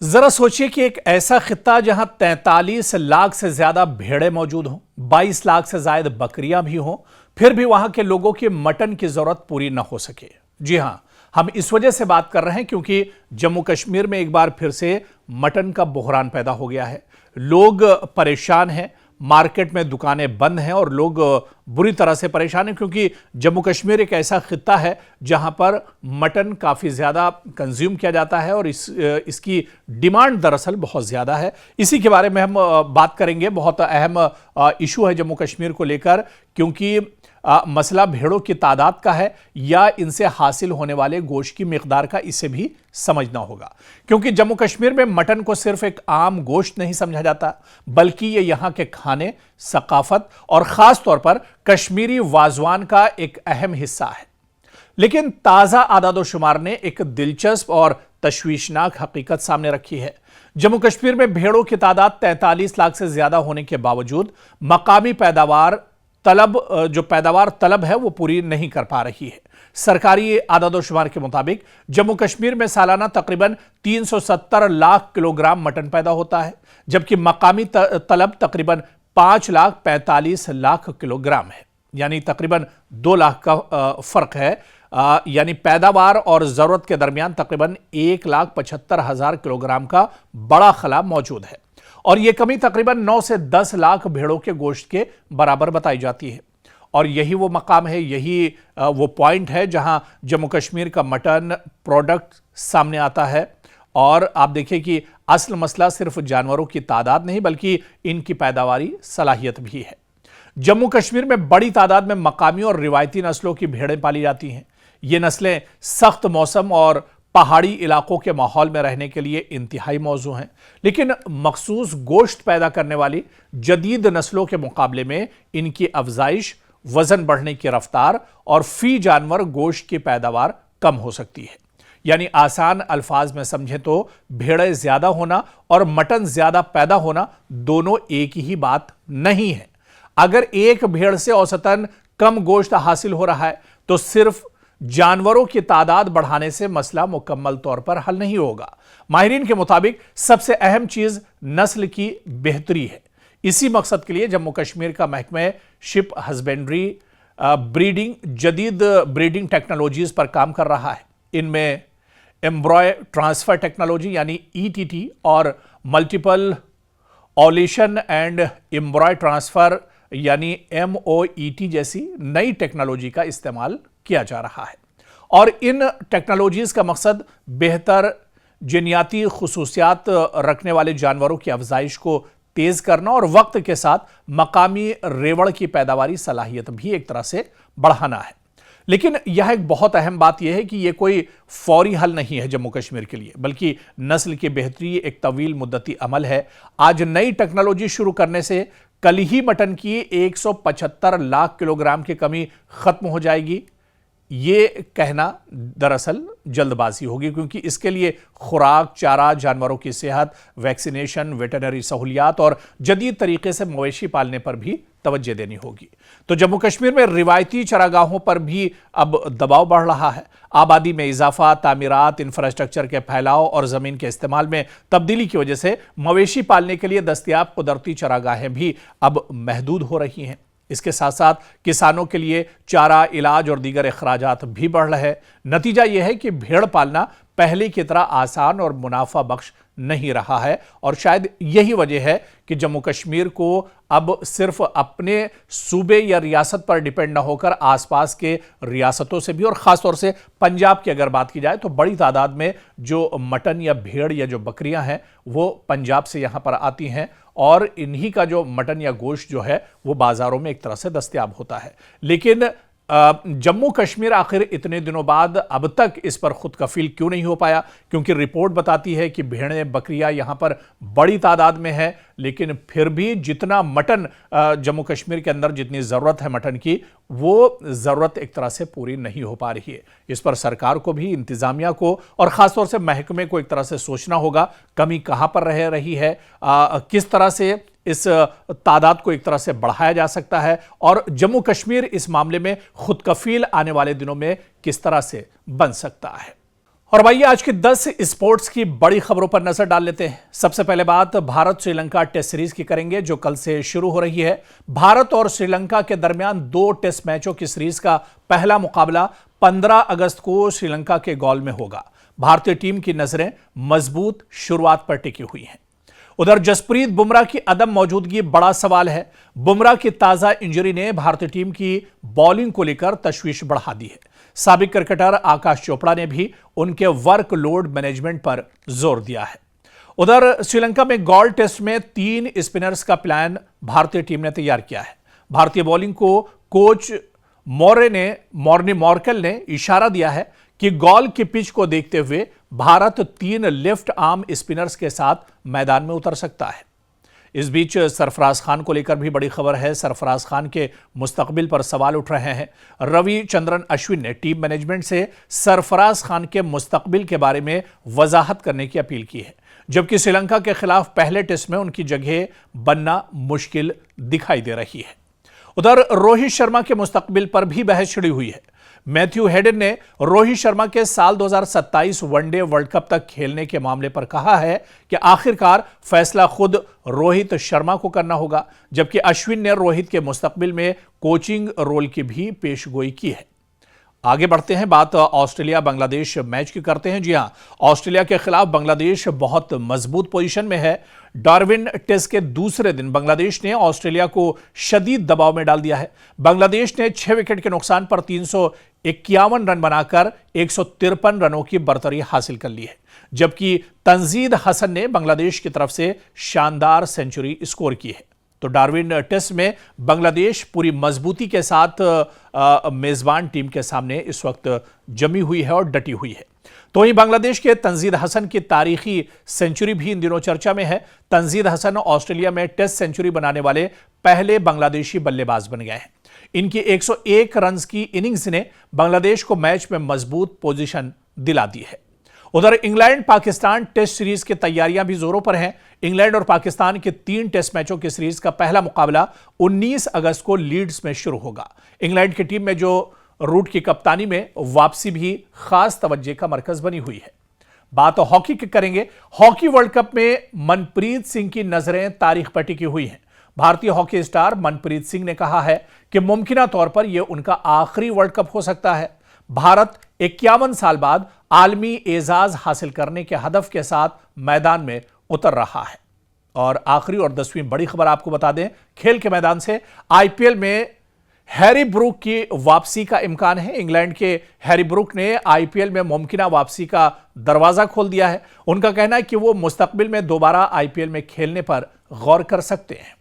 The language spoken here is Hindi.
जरा सोचिए कि एक ऐसा खित्ता जहां 43 लाख से ज्यादा भेड़ें मौजूद हों, 22 लाख से ज्यादा बकरियां भी हों, फिर भी वहां के लोगों की मटन की जरूरत पूरी न हो सके। जी हां, हम इस वजह से बात कर रहे हैं क्योंकि जम्मू कश्मीर में एक बार फिर से मटन का बहरान पैदा हो गया है। लोग परेशान हैं, मार्केट में दुकानें बंद हैं और लोग बुरी तरह से परेशान हैं क्योंकि जम्मू कश्मीर एक ऐसा खित्ता है जहां पर मटन काफ़ी ज़्यादा कंज्यूम किया जाता है और इसकी डिमांड दरअसल बहुत ज़्यादा है। इसी के बारे में हम बात करेंगे। बहुत अहम इशू है जम्मू कश्मीर को लेकर क्योंकि मसला भेड़ों की तादाद का है या इनसे हासिल होने वाले गोश्त की मिकदार का, इसे भी समझना होगा क्योंकि जम्मू कश्मीर में मटन को सिर्फ एक आम गोश्त नहीं समझा जाता बल्कि ये यहां के खाने, सकाफत और खास तौर पर कश्मीरी वाजवान का एक अहम हिस्सा है। लेकिन ताजा आदादोशुमार ने एक दिलचस्प और तशवीशनाक हकीकत सामने रखी है। जम्मू कश्मीर में भेड़ों की तादाद 43 लाख से ज्यादा होने के बावजूद मकामी पैदावार तलब है वो पूरी नहीं कर पा रही है। सरकारी आदादोशुमार के मुताबिक जम्मू कश्मीर में सालाना तकरीबन 370 लाख किलोग्राम मटन पैदा होता है, जबकि मकामी तलब तकरीबन 5,45,00,000 किलोग्राम है, यानी तकरीबन 2 लाख का फर्क है। यानी पैदावार और जरूरत के दरमियान तकरीबन 1,75,000 किलोग्राम का बड़ा खला मौजूद है और यह कमी तकरीबन 9 से 10 लाख भेड़ों के गोश्त के बराबर बताई जाती है। और यही वो मकाम है, यही वो पॉइंट है जहां जम्मू कश्मीर का मटन प्रोडक्ट सामने आता है। और आप देखिए कि असल मसला सिर्फ जानवरों की तादाद नहीं बल्कि इनकी पैदावारी सलाहियत भी है। जम्मू कश्मीर में बड़ी तादाद में मकामी और रिवायती नस्लों की भेड़ें पाली जाती हैं। ये नस्लें सख्त मौसम और पहाड़ी इलाकों के माहौल में रहने के लिए इंतहाई मौजू हैं, लेकिन मखसूस गोश्त पैदा करने वाली जदीद नस्लों के मुकाबले में इनकी अफजाइश, वजन बढ़ने की रफ्तार और फी जानवर गोश्त की पैदावार कम हो सकती है। यानी आसान अल्फाज में समझें तो भेड़ें ज्यादा होना और मटन ज्यादा पैदा होना दोनों एक ही बात नहीं है। अगर एक भेड़ से औसतन कम गोश्त हासिल हो रहा है तो सिर्फ जानवरों की तादाद बढ़ाने से मसला मुकम्मल तौर पर हल नहीं होगा। माहिरीन के मुताबिक सबसे अहम चीज नस्ल की बेहतरी है। इसी मकसद के लिए जम्मू कश्मीर का महकमा शिप हस्बेंड्री ब्रीडिंग जदीद ब्रीडिंग टेक्नोलॉजीज पर काम कर रहा है। इनमें एम्ब्रॉय ट्रांसफर टेक्नोलॉजी यानी ETT और मल्टीपल ओलेशन एंड एम्ब्रॉय ट्रांसफर यानी MOET जैसी नई टेक्नोलॉजी का इस्तेमाल किया जा रहा है और इन टेक्नोलॉजीज का मकसद बेहतर जिनियाती खुसूसियात रखने वाले जानवरों की अफजाइश को तेज करना और वक्त के साथ मकामी रेवड़ की पैदावारी सलाहियत भी एक तरह से बढ़ाना है। लेकिन यह एक बहुत अहम बात यह है कि यह कोई फौरी हल नहीं है जम्मू कश्मीर के लिए, बल्कि नस्ल की बेहतरी एक तवील मुद्दती अमल है। आज नई टेक्नोलॉजी शुरू करने से कल ही मटन की 175 लाख किलोग्राम की कमी खत्म हो जाएगी। ये कहना दरअसल जल्दबाजी होगी क्योंकि इसके लिए खुराक, चारा, जानवरों की सेहत, वैक्सीनेशन, वेटरनरी सहूलियात और जदीद तरीके से मवेशी पालने पर भी तवज्जो देनी होगी। तो जम्मू कश्मीर में रिवायती चरागाहों पर भी अब दबाव बढ़ रहा है। आबादी में इजाफा, तामीरात, इंफ्रास्ट्रक्चर के फैलाव और जमीन के इस्तेमाल में तब्दीली की वजह से मवेशी पालने के लिए दस्तयाब कुदरती चरागाहें भी अब महदूद हो रही हैं। इसके साथ साथ किसानों के लिए चारा, इलाज और दीगर अखराजात भी बढ़ रहे हैं। नतीजा यह है कि भेड़ पालना पहले की तरह आसान और मुनाफा बख्श नहीं रहा है और शायद यही वजह है कि जम्मू कश्मीर को अब सिर्फ अपने सूबे या रियासत पर डिपेंड न होकर आसपास के रियासतों से भी और ख़ासतौर से पंजाब की अगर बात की जाए तो बड़ी तादाद में जो मटन या भेड़ या जो बकरियां हैं वो पंजाब से यहाँ पर आती हैं और इन्हीं का जो मटन या गोश्त जो है वो बाज़ारों में एक तरह से दस्तयाब होता है। लेकिन जम्मू कश्मीर आखिर इतने दिनों बाद अब तक इस पर खुद कफील क्यों नहीं हो पाया? क्योंकि रिपोर्ट बताती है कि भेड़ें, बकरियां यहां पर बड़ी तादाद में है, लेकिन फिर भी जितना मटन जम्मू कश्मीर के अंदर जितनी ज़रूरत है मटन की, वो ज़रूरत एक तरह से पूरी नहीं हो पा रही है। इस पर सरकार को भी, इंतज़ामिया को और ख़ासतौर से महकमे को एक तरह से सोचना होगा कमी कहाँ पर रह रही है, किस तरह से इस तादाद को एक तरह से बढ़ाया जा सकता है और जम्मू कश्मीर इस मामले में खुद कफील आने वाले दिनों में किस तरह से बन सकता है। और भाई आज की 10 स्पोर्ट्स की बड़ी खबरों पर नजर डाल लेते हैं। सबसे पहले बात भारत श्रीलंका टेस्ट सीरीज की करेंगे जो कल से शुरू हो रही है। भारत और श्रीलंका के दरमियान 2 टेस्ट मैचों की सीरीज का पहला मुकाबला 15 अगस्त को श्रीलंका के गॉल में होगा। भारतीय टीम की नजरें मजबूत शुरुआत पर टिकी हुई हैं। उधर जसप्रीत बुमराह की अदम मौजूदगी बड़ा सवाल है। बुमराह की ताजा इंजरी ने भारतीय टीम की बॉलिंग को लेकर तशवीश बढ़ा दी है। साबिक क्रिकेटर आकाश चोपड़ा ने भी उनके वर्कलोड मैनेजमेंट पर जोर दिया है। उधर श्रीलंका में गॉल टेस्ट में 3 स्पिनर्स का प्लान भारतीय टीम ने तैयार किया है। भारतीय बॉलिंग को कोच मॉर्नी मॉर्कल ने इशारा दिया है कि गॉल की पिच को देखते हुए भारत 3 लेफ्ट आर्म स्पिनर्स के साथ मैदान में उतर सकता है। इस बीच सरफराज खान को लेकर भी बड़ी खबर है। सरफराज खान के मुस्तकबिल पर सवाल उठ रहे हैं। रविचंद्रन अश्विन ने टीम मैनेजमेंट से सरफराज खान के मुस्तकबिल के बारे में वजाहत करने की अपील की है, जबकि श्रीलंका के खिलाफ पहले टेस्ट में उनकी जगह बनना मुश्किल दिखाई दे रही है। उधर रोहित शर्मा के मुस्तकबिल पर भी बहस छिड़ी हुई है। मैथ्यू हेडन ने रोहित शर्मा के साल 2027 वनडे वर्ल्ड कप तक खेलने के मामले पर कहा है कि आखिरकार फैसला खुद रोहित शर्मा को करना होगा, जबकि अश्विन ने रोहित के मुस्तकबिल में कोचिंग रोल की भी पेशगोई की है। आगे बढ़ते हैं, बात ऑस्ट्रेलिया बांग्लादेश मैच की करते हैं। जी हां, ऑस्ट्रेलिया के खिलाफ बांग्लादेश बहुत मजबूत पोजीशन में है। डार्विन टेस्ट के दूसरे दिन बांग्लादेश ने ऑस्ट्रेलिया को शदीद दबाव में डाल दिया है। बांग्लादेश ने 6 विकेट के नुकसान पर 351 रन बनाकर 153 रनों की बरतरी हासिल कर ली है, जबकि तंजीद हसन ने बांग्लादेश की तरफ से शानदार सेंचुरी स्कोर की है। तो डार्विन टेस्ट में बांग्लादेश पूरी मजबूती के साथ मेजबान टीम के सामने इस वक्त जमी हुई है और डटी हुई है। तो वहीं बांग्लादेश के तंजीद हसन की तारीखी सेंचुरी भी इन दिनों चर्चा में है। तंजीद हसन ऑस्ट्रेलिया में टेस्ट सेंचुरी बनाने वाले पहले बांग्लादेशी बल्लेबाज बन गए हैं। इनकी 101 रन की इनिंग्स ने बांग्लादेश को मैच में मजबूत पोजीशन दिला दी है। उधर इंग्लैंड पाकिस्तान टेस्ट सीरीज की तैयारियां भी जोरों पर हैं। इंग्लैंड और पाकिस्तान के 3 टेस्ट मैचों की सीरीज का पहला मुकाबला 19 अगस्त को लीड्स में शुरू होगा। इंग्लैंड की टीम में जो रूट की कप्तानी में वापसी भी खास तवज्जो का मरकज बनी हुई है। बात हॉकी की करेंगे। हॉकी वर्ल्ड कप में मनप्रीत सिंह की नजरें तारीख पर टिकी हुई हैं। भारतीय हॉकी स्टार मनप्रीत सिंह ने कहा है कि मुमकिना तौर पर यह उनका आखिरी वर्ल्ड कप हो सकता है। भारत 51 साल बाद आलमी एजाज हासिल करने के हदफ के साथ मैदान में उतर रहा है। और आखिरी और 10वीं बड़ी खबर आपको बता दें, खेल के मैदान से आईपीएल में हैरी ब्रूक की वापसी का इम्कान है। इंग्लैंड के हैरी ब्रूक ने आईपीएल में मुमकिना वापसी का दरवाजा खोल दिया है। उनका कहना है कि वो मुस्तकबिल में दोबारा आईपीएल में खेलने पर गौर कर सकते हैं।